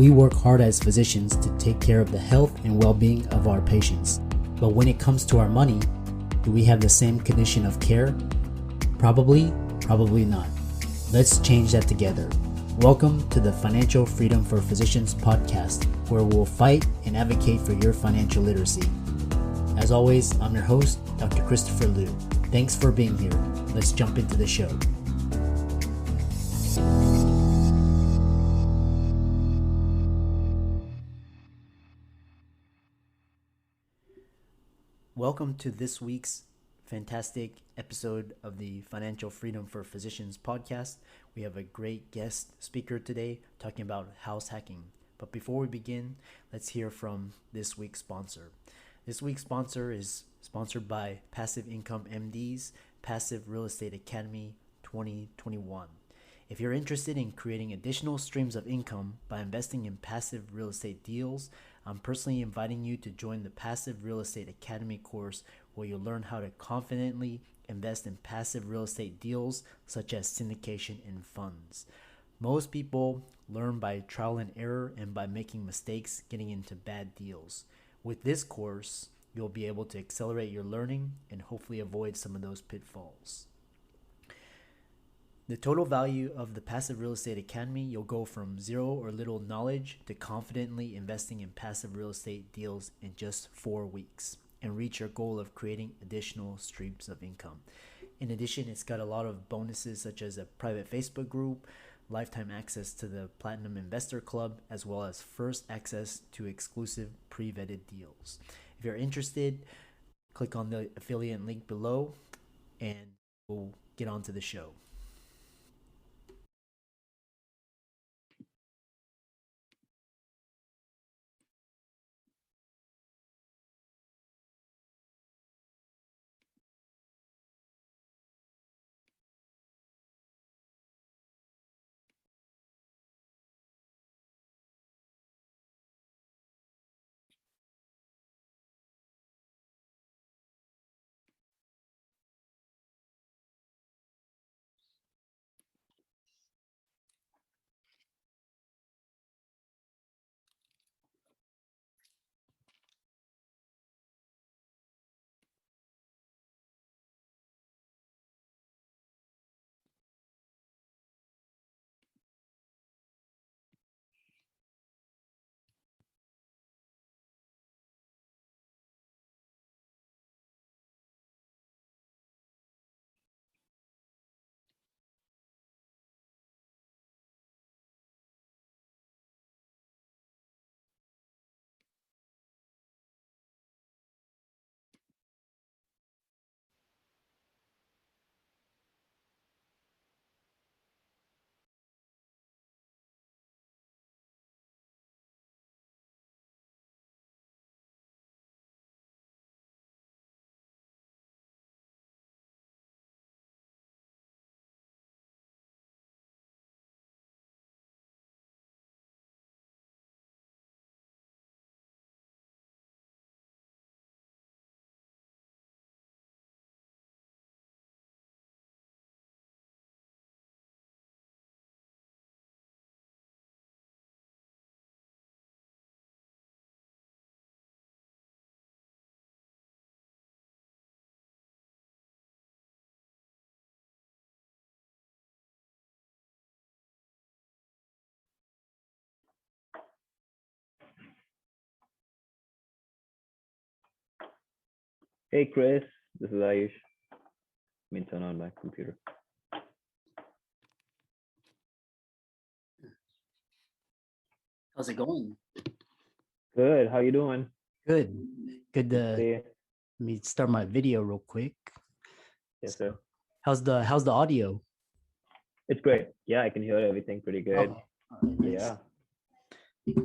We work hard as physicians to take care of the health and well-being of our patients. But when it comes to our money, do we have the same condition of care? Probably not. Let's change that together. Welcome to the Financial Freedom for Physicians podcast, where we'll fight and advocate for your financial literacy. As always, I'm your host, Dr. Christopher Liu. Thanks for being here. Let's jump into the show. Welcome to this week's fantastic episode of the Financial Freedom for Physicians podcast. We have a great guest speaker today talking about house hacking. But before we begin, let's hear from this week's sponsor. This week's sponsor is sponsored by Passive Income MD's Passive Real Estate Academy 2021. If you're interested in creating additional streams of income by investing in passive real estate deals, I'm personally inviting you to join the Passive Real Estate Academy course, where you'll learn how to confidently invest in passive real estate deals such as syndication and funds. Most people learn by trial and error and by making mistakes getting into bad deals. With this course, you'll be able to accelerate your learning and hopefully avoid some of those pitfalls. The total value of the Passive Real Estate Academy, you'll go from zero or little knowledge to confidently investing in passive real estate deals in just 4 weeks and reach your goal of creating additional streams of income. In addition, it's got a lot of bonuses such as a private Facebook group, lifetime access to the Platinum Investor Club, as well as first access to exclusive pre-vetted deals. If you're interested, click on the affiliate link below and we'll get on to the show. Hey Chris, this is Ayush. Let me turn on my computer. How's it going? Good. How you doing? Good. See. Let me start my video real quick. Yes, sir. How's the audio? It's great. Yeah, I can hear everything pretty good. Okay. All right, nice. Yeah.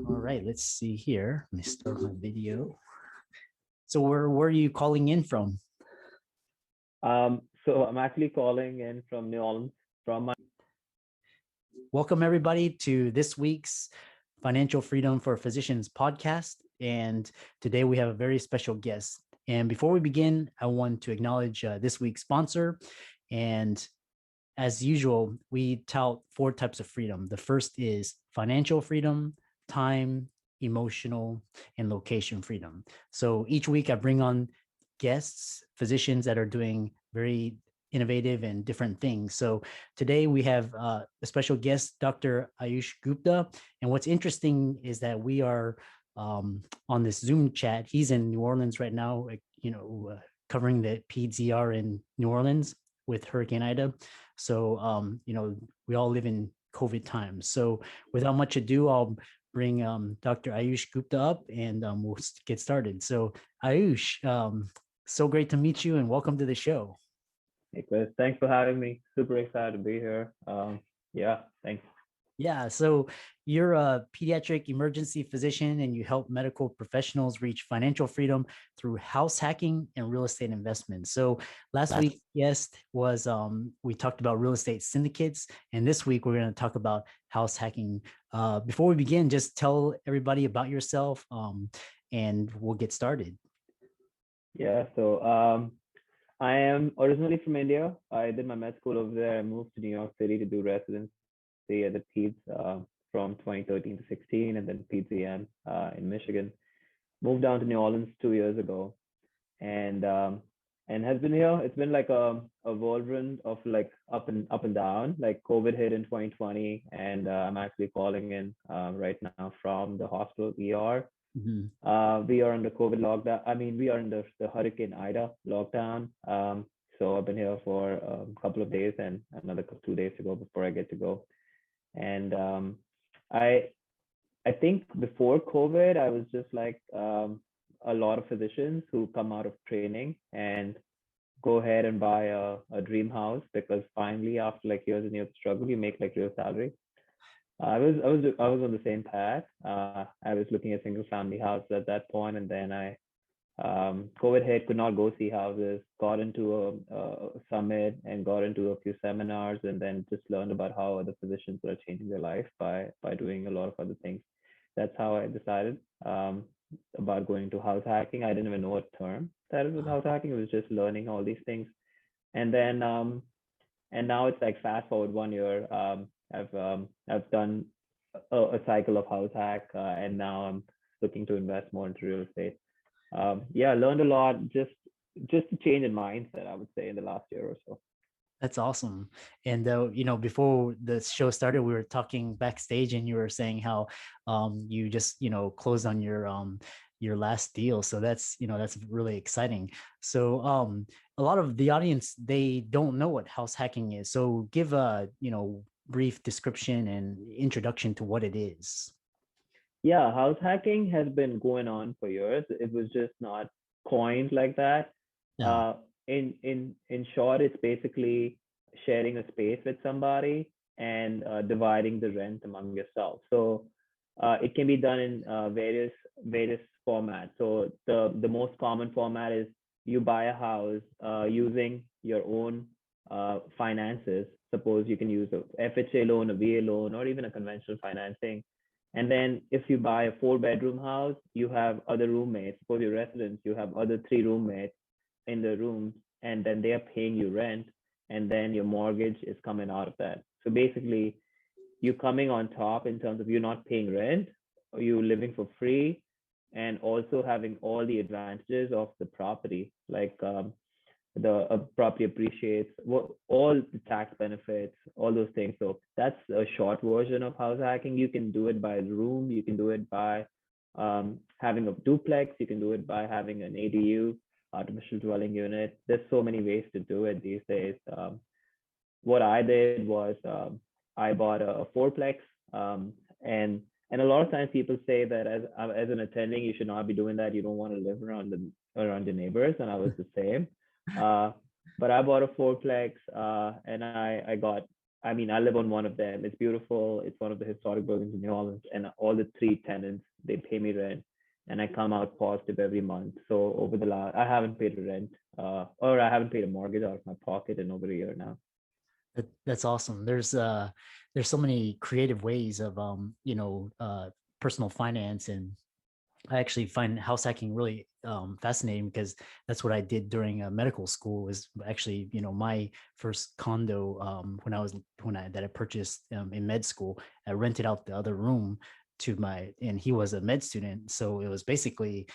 All right, let's see here. Let me start my video. So where are you calling in from? So I'm actually calling in from New Orleans from my Welcome everybody to this week's Financial Freedom for Physicians podcast. And today we have a very special guest. And before we begin, I want to acknowledge this week's sponsor. And as usual, we tout 4 types of freedom. The first is financial freedom, time, emotional, and location freedom. So each week I bring on guests, physicians that are doing very innovative and different things. So today we have a special guest, Dr. Ayush Gupta. And what's interesting is that we are on this Zoom chat. He's in New Orleans right now, covering the PZR in New Orleans with Hurricane Ida. So, we all live in COVID times. So without much ado, I'll bring Dr. Ayush Gupta up and we'll get started. So Ayush, so great to meet you and welcome to the show. Hey, Chris, thanks for having me. Super excited to be here. Yeah, thanks. Yeah, so you're a pediatric emergency physician and you help medical professionals reach financial freedom through house hacking and real estate investments. So last week's guest was we talked about real estate syndicates, and this week we're going to talk about house hacking. Before we begin, just tell everybody about yourself, and we'll get started. Yeah, so I am originally from India. I did my med school over there. I moved to New York City to do residency at the PEDS from 2013 to 16, and then PCM in Michigan. Moved down to New Orleans 2 years ago, and has been here. It's been like a whirlwind of like up and down. Like COVID hit in 2020, and I'm actually calling in right now from the hospital ER. Mhm. We are under COVID lockdown. I mean, we are under the Hurricane Ida lockdown. So I've been here for a couple of days and another 2 days to go before I get to go. And I I think before COVID, I was just like a lot of physicians who come out of training and go ahead and buy a dream house because finally, after like years and years of struggle, you make like real salary. I was on the same path. I was looking at single family houses at that point, and then I COVID hit, could not go see houses, got into a summit and got into a few seminars, and then just learned about how other physicians are changing their life by doing a lot of other things. That's how I decided about going to house hacking. I didn't even know what term that is with house hacking. It was just learning all these things, and then and now it's like fast forward 1 year. I've done a cycle of house hack, and now I'm looking to invest more into real estate. Yeah, I learned a lot just to change in mindset, I would say, in the last year or so. That's awesome. And before the show started, we were talking backstage, and you were saying how you just closed on your last deal. So that's really exciting. So a lot of the audience, they don't know what house hacking is. So give a brief description and introduction to what it is. Yeah, house hacking has been going on for years. It was just not coined like that. Yeah. Uh, in short, it's basically sharing a space with somebody and dividing the rent among yourself. So it can be done in various formats. So the most common format is you buy a house using your own finances. Suppose you can use a FHA loan, a VA loan, or even a conventional financing. And then if you buy a 4 bedroom house, you have other roommates. Suppose you're residents, you have other 3 roommates in the rooms, and then they are paying you rent, and then your mortgage is coming out of that. So basically, you coming on top in terms of you not paying rent, or you living for free, and also having all the advantages of the property, like the property appreciates, all the tax benefits, all those things. So that's a short version of house hacking. You can do it by room, you can do it by having a duplex, you can do it by having an ADU, artificial dwelling unit. There's so many ways to do it these days. What I did was I bought a fourplex, um, and a lot of times people say that as an attending you should not be doing that. You don't want to live around your neighbors, and I was the same. Uh, but I bought a fourplex, and I got. I mean, I live on one of them. It's beautiful. It's one of the historic buildings in New Orleans, and all the three tenants they pay me rent, and I come out positive every month. So over the last, I haven't paid a rent, or I haven't paid a mortgage out of my pocket in over a year now. That's awesome. There's so many creative ways of personal finance, and I actually find house hacking really fascinating because that's what I did during medical school. Was actually my first condo when I purchased in med school. I rented out the other room to my, and he was a med student, so it was basically,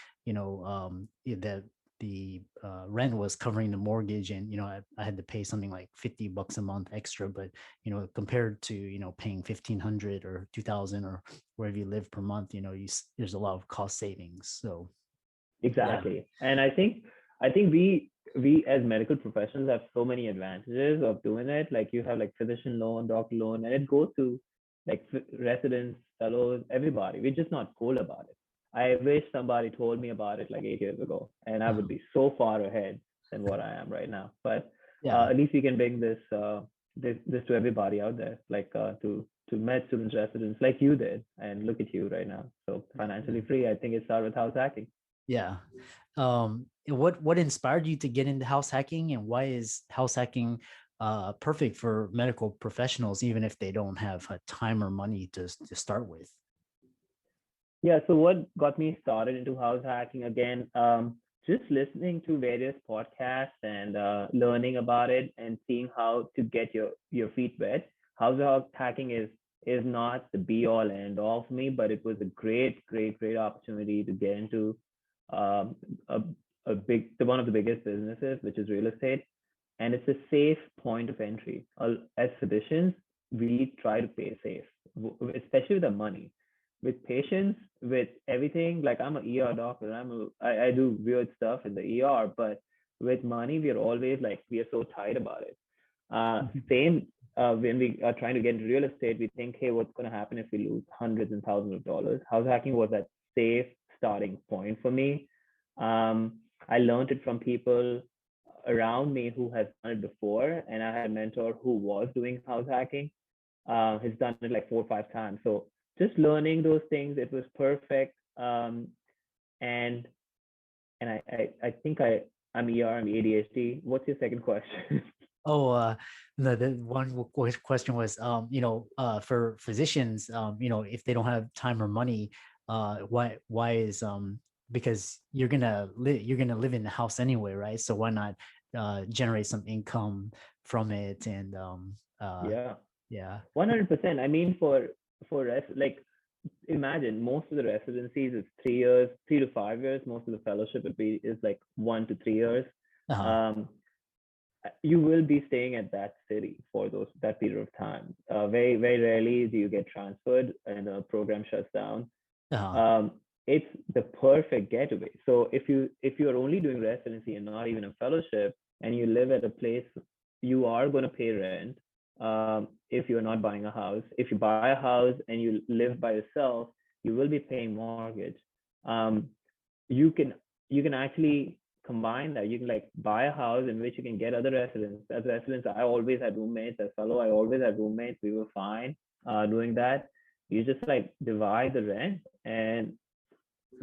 the rent was covering the mortgage, and I had to pay something like $50 a month extra, but compared to paying 1,500 or 2,000 or wherever you live per month, there's a lot of cost savings. So yeah. Exactly. And I think we as medical professionals have so many advantages of doing it. Like you have like physician loan, doctor loan, and it goes to like residents, fellows, everybody. We're just not cool about it. I wish somebody told me about it like 8 years ago, and I would uh, be so far ahead than what I am right now. But yeah. at least we can bring this to everybody out there, like to med students, residents, like you did, and look at you right now. So financially free. I think it started with house hacking. Yeah. What inspired you to get into house hacking, and why is house hacking perfect for medical professionals, even if they don't have time or money to start with? Yeah, so what got me started into house hacking again? Just listening to various podcasts and learning about it and seeing how to get your feet wet. House hacking is not the be all end all for me, but it was a great opportunity to get into um, a one of the biggest businesses, which is real estate, and it's a safe point of entry. As physicians, we try to pay safe, especially with the money. With patients, with everything, like I'm an ER doctor, I do weird stuff in the ER, but with money, we are always like we are so tight about it. Same when we are trying to get into real estate, we think, hey, what's going to happen if we lose hundreds and thousands of dollars? House hacking was that safe starting point for me. I learned it from people around me who has done it before, and I had a mentor who was doing house hacking. Has done it like 4 or 5 times. So just learning those things, it was perfect. And I think I'm ER, I'm ADHD. What's your second question? Oh, no, the one question was, for physicians, if they don't have time or money, why is, because you're gonna live in the house anyway, right? So why not generate some income from it? And Yeah, yeah. 100%. I mean, for rest, like imagine most of the residencies is 3 years, 3 to 5 years. Most of the fellowship would be is like 1 to 3 years. Uh-huh. Um, you will be staying at that city for that period of time. Very rarely do you get transferred and a program shuts down. Uh-huh. um, it's the perfect getaway. So if you are only doing residency and not even a fellowship, and you live at a place, you are going to pay rent. If you're not buying a house, if you buy a house and you live by yourself, you will be paying mortgage. Um, you can you can actually combine that. You can like buy a house in which you can get other residents. As residents, I always had roommates. As fellow, I always had roommates. We were fine doing that. You just like divide the rent, and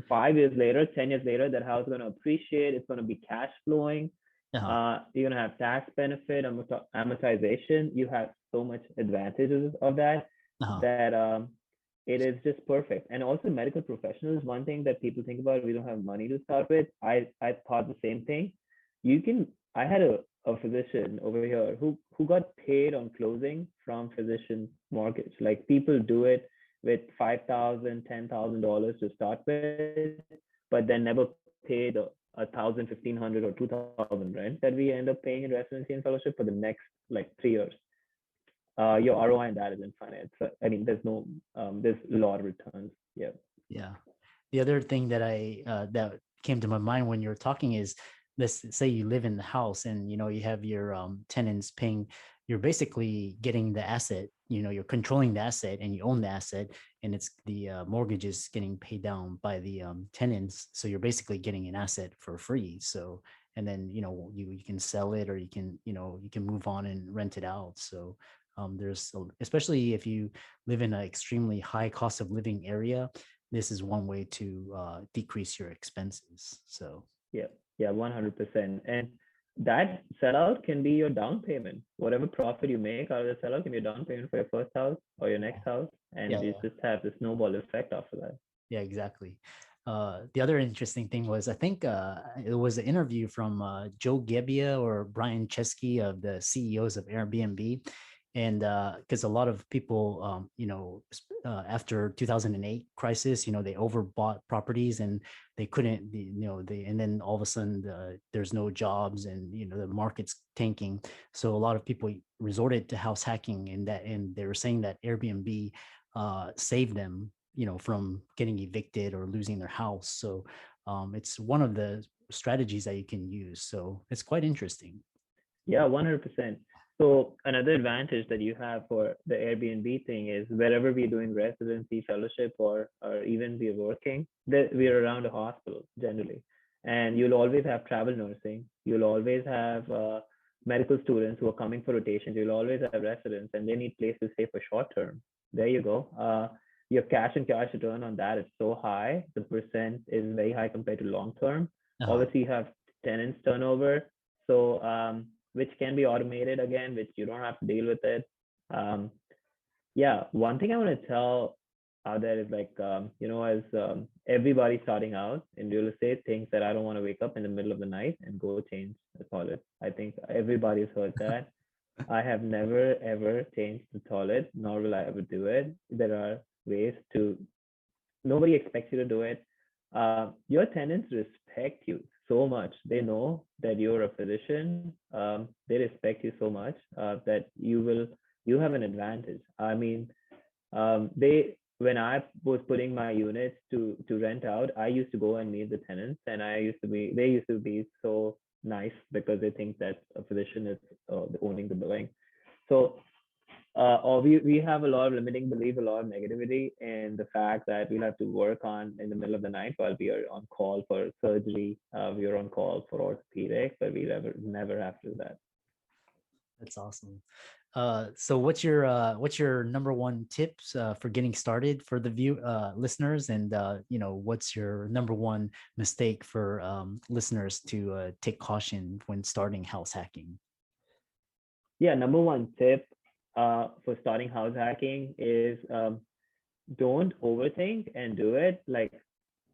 5 years later, 10 years later, that house is going to appreciate. It's going to be cash flowing. Uh-huh. You're going to have tax benefit, amortization. You have so much advantages of that Uh-huh. that it is just perfect. And also medical professionals, one thing that people think about, we don't have money to start with. I thought the same thing. You can. I had a physician over here who got paid on closing from physician mortgage. Like people do it with $5,000, $10,000 to start with, but then never pay the 1,000, 1,500, or 2,000 rent that we end up paying in residency and fellowship for the next like 3 years. Your ROI and that is infinite. So, I mean, there's a lot of returns. Yeah. Yeah. The other thing that came to my mind when you were talking is, let's say you live in the house, and you have your tenants paying. You're basically getting the asset. You're controlling the asset, and you own the asset, and it's the mortgage is getting paid down by the tenants. So you're basically getting an asset for free. So, and then you can sell it, or you can move on and rent it out. So especially if you live in an extremely high cost of living area, this is one way to decrease your expenses. So Yeah. Yeah. 100%. And that sellout can be your down payment. Whatever profit you make out of the sellout can be a down payment for your first house or your next house. And yeah, you just have the snowball effect after that. yeah, exactly. The other interesting thing was, I think it was an interview from Joe Gebbia or Brian Chesky, of the CEOs of Airbnb. And because a lot of people, after 2008 crisis, they overbought properties and they couldn't, and then all of a sudden there's no jobs and the market's tanking. So a lot of people resorted to house hacking, and they were saying that Airbnb saved them, from getting evicted or losing their house. So it's one of the strategies that you can use. So it's quite interesting. Yeah, 100%. So another advantage that you have for the Airbnb thing is wherever we're doing residency, fellowship, or even we're working, that we're around a hospital generally, and you'll always have travel nursing. You'll always have medical students who are coming for rotations. You'll always have residents, and they need places to stay for short term. There you go. Your cash and cash return on that is so high. The percent is very high compared to long term. Uh-huh. Obviously, you have tenants turnover. So which can be automated again, which you don't have to deal with it. Um, yeah, one thing I want to tell out there is like, as everybody starting out in real estate thinks that I don't want to wake up in the middle of the night and go change the toilet. I think everybody's heard that. I have never ever changed the toilet, nor will I ever do it. There are ways to, nobody expects you to do it. Your tenants respect you so much. They know that you're a physician. They respect you so much that you have an advantage. I mean, they when I was putting my units to rent out, I used to go and meet the tenants, and they used to be so nice because they think that a physician is owning the building. So or we have a lot of limiting belief, a lot of negativity, and the fact that we'll have to work on in the middle of the night while we are on call for surgery. We are on call for orthopedic, but we never have to do that. That's awesome. So what's your number one tips for getting started for the listeners, and what's your number one mistake for listeners to take caution when starting house hacking? Yeah, number one tip for starting house hacking is don't overthink and do it. Like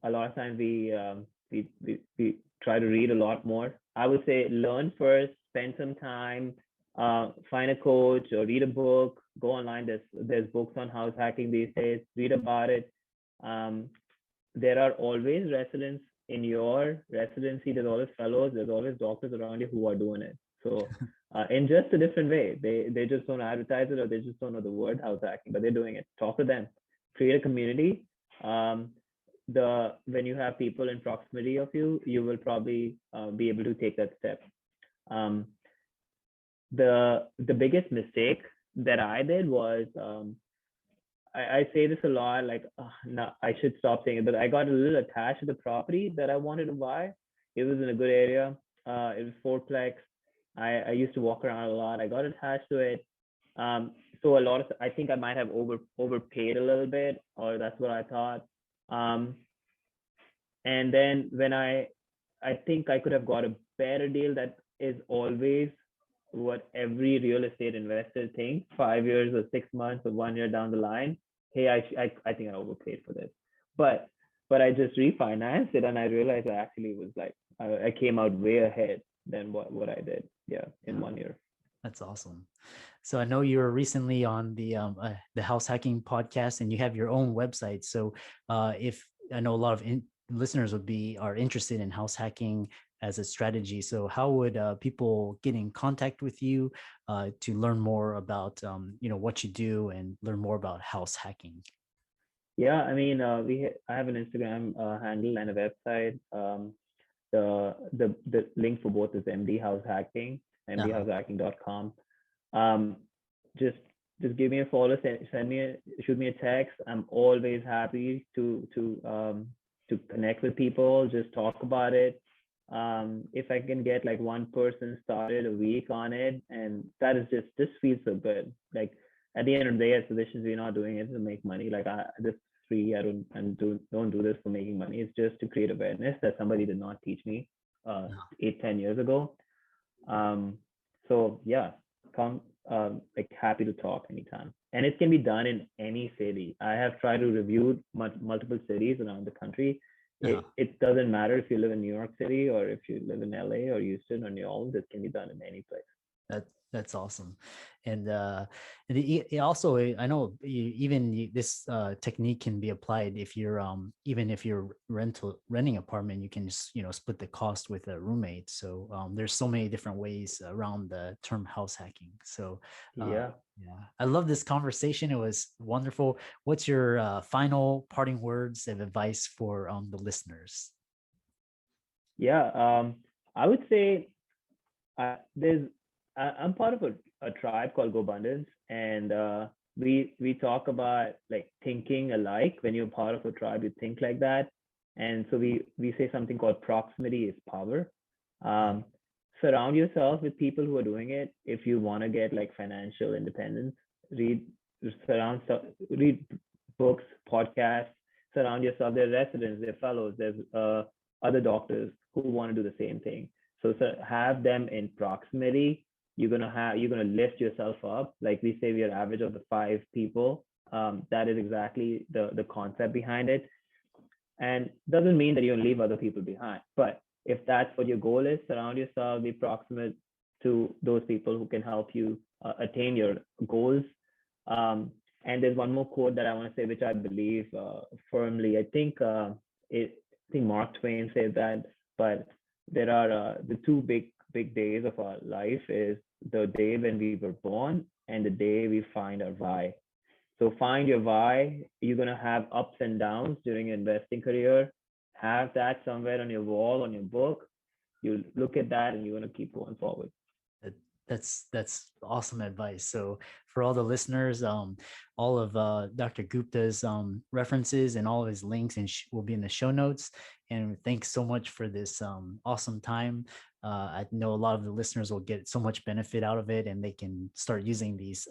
a lot of times we try to read a lot more. I would say learn first, spend some time, find a coach or read a book, go online. There's books on house hacking these days. Read about it. Um, there are always residents in your residency. There's always fellows. There's always doctors around you who are doing it. So in just a different way, they just don't advertise it, or they just don't know the word house hacking, but they're doing it. Talk to them. Create a community. Um, the when you have people in proximity of you, you will probably be able to take that step. Um, the biggest mistake that I did was I say this a lot, like no, I should stop saying it, but I got a little attached to the property that I wanted to buy. It was in a good area. It was fourplex. I used to walk around a lot. I got attached to it. So a lot of I think I might have overpaid a little bit, or that's what I thought. Um, and then when I think I could have got a better deal. That is always what every real estate investor thinks 5 years or 6 months or 1 year down the line. Hey, I think I overpaid for this. But but I just refinanced it, and I realized I actually was like I came out way ahead than what I did. Yeah, in 1 year. That's awesome. So I know you were recently on the house hacking podcast, and you have your own website. So if I know a lot of listeners are interested in house hacking as a strategy, so how would people get in contact with you to learn more about what you do and learn more about house hacking? Yeah, I mean, I have an Instagram handle and a website. The link for both is MD House Hacking, Uh-huh. mdhousehacking.com. Um, just just give me a follow, shoot me a text. I'm always happy to connect with people, just talk about it. If I can get like one person started a week on it, and that is just feels so good. Like at the end of the day, as physicians, we're not doing it to make money. Like this is free. I don't do this for making money. It's just to create awareness that somebody did not teach me uh, Uh-huh. 8-10 years ago. Um, so yeah, come like happy to talk anytime. And it can be done in any city. I have tried to review multiple cities around the country. Uh-huh. It doesn't matter if you live in New York City or if you live in LA or Houston or New Orleans, it can be done in any place. That That's awesome. And it also, I know this technique can be applied if you're even if you're renting apartment, you can just, split the cost with a roommate. So there's so many different ways around the term house hacking. So Yeah. yeah, I love this conversation. It was wonderful. What's your final parting words of advice for the listeners? Yeah. I would say I'm part of a tribe called GoBundance, and we talk about like thinking alike. When you're part of a tribe, you think like that, and so we say something called proximity is power. Mm. Um, Surround yourself with people who are doing it. If you want to get like financial independence, read read books, podcasts. Surround yourself. There are residents, there are fellows, there's other doctors who want to do the same thing. So have them in proximity. You're gonna lift yourself up. Like we say, we are average of the 5 people. That is exactly the concept behind it. And doesn't mean that you'll leave other people behind. But if that's what your goal is, surround yourself, be proximate to those people who can help you attain your goals. And there's one more quote that I want to say, which I believe firmly. I think Mark Twain said that, but there are the two big days of our life is the day when we were born and the day we find our why. So find your why. You're gonna have ups and downs during your investing career. Have that somewhere on your wall, on your book. You look at that and you're gonna keep going forward. That- that's awesome advice. So for all the listeners, all of Dr. Gupta's references and all of his links will be in the show notes. And thanks so much for this awesome time. I know a lot of the listeners will get so much benefit out of it, and they can start using these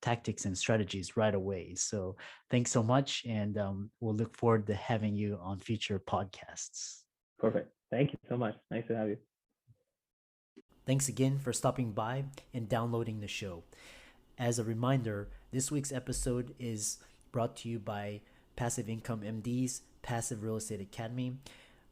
tactics and strategies right away. So thanks so much, and we'll look forward to having you on future podcasts. Perfect. Thank you so much. Nice to have you. Thanks again for stopping by and downloading the show. As a reminder, this week's episode is brought to you by Passive Income MD's Passive Real Estate Academy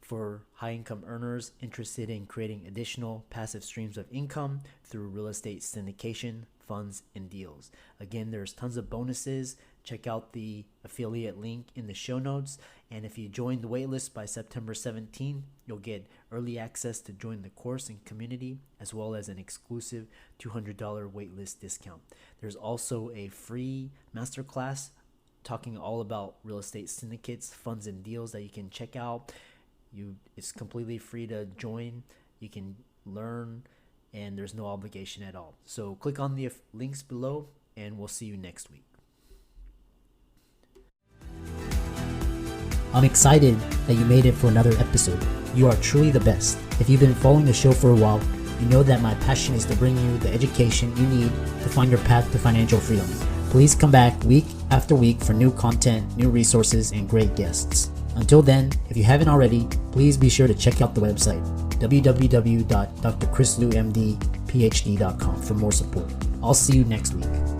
for high income earners interested in creating additional passive streams of income through real estate syndication, funds, and deals. Again, there's tons of bonuses. Check out the affiliate link in the show notes. And if you join the waitlist by September 17th, you'll get early access to join the course and community, as well as an exclusive $200 waitlist discount. There's also a free masterclass talking all about real estate syndicates, funds, and deals that you can check out. It's completely free to join. You can learn, and there's no obligation at all. So click on the links below, and we'll see you next week. I'm excited that you made it for another episode. You are truly the best. If you've been following the show for a while, you know that my passion is to bring you the education you need to find your path to financial freedom. Please come back week after week for new content, new resources, and great guests. Until then, if you haven't already, please be sure to check out the website, www.drchrislumdphd.com, for more support. I'll see you next week.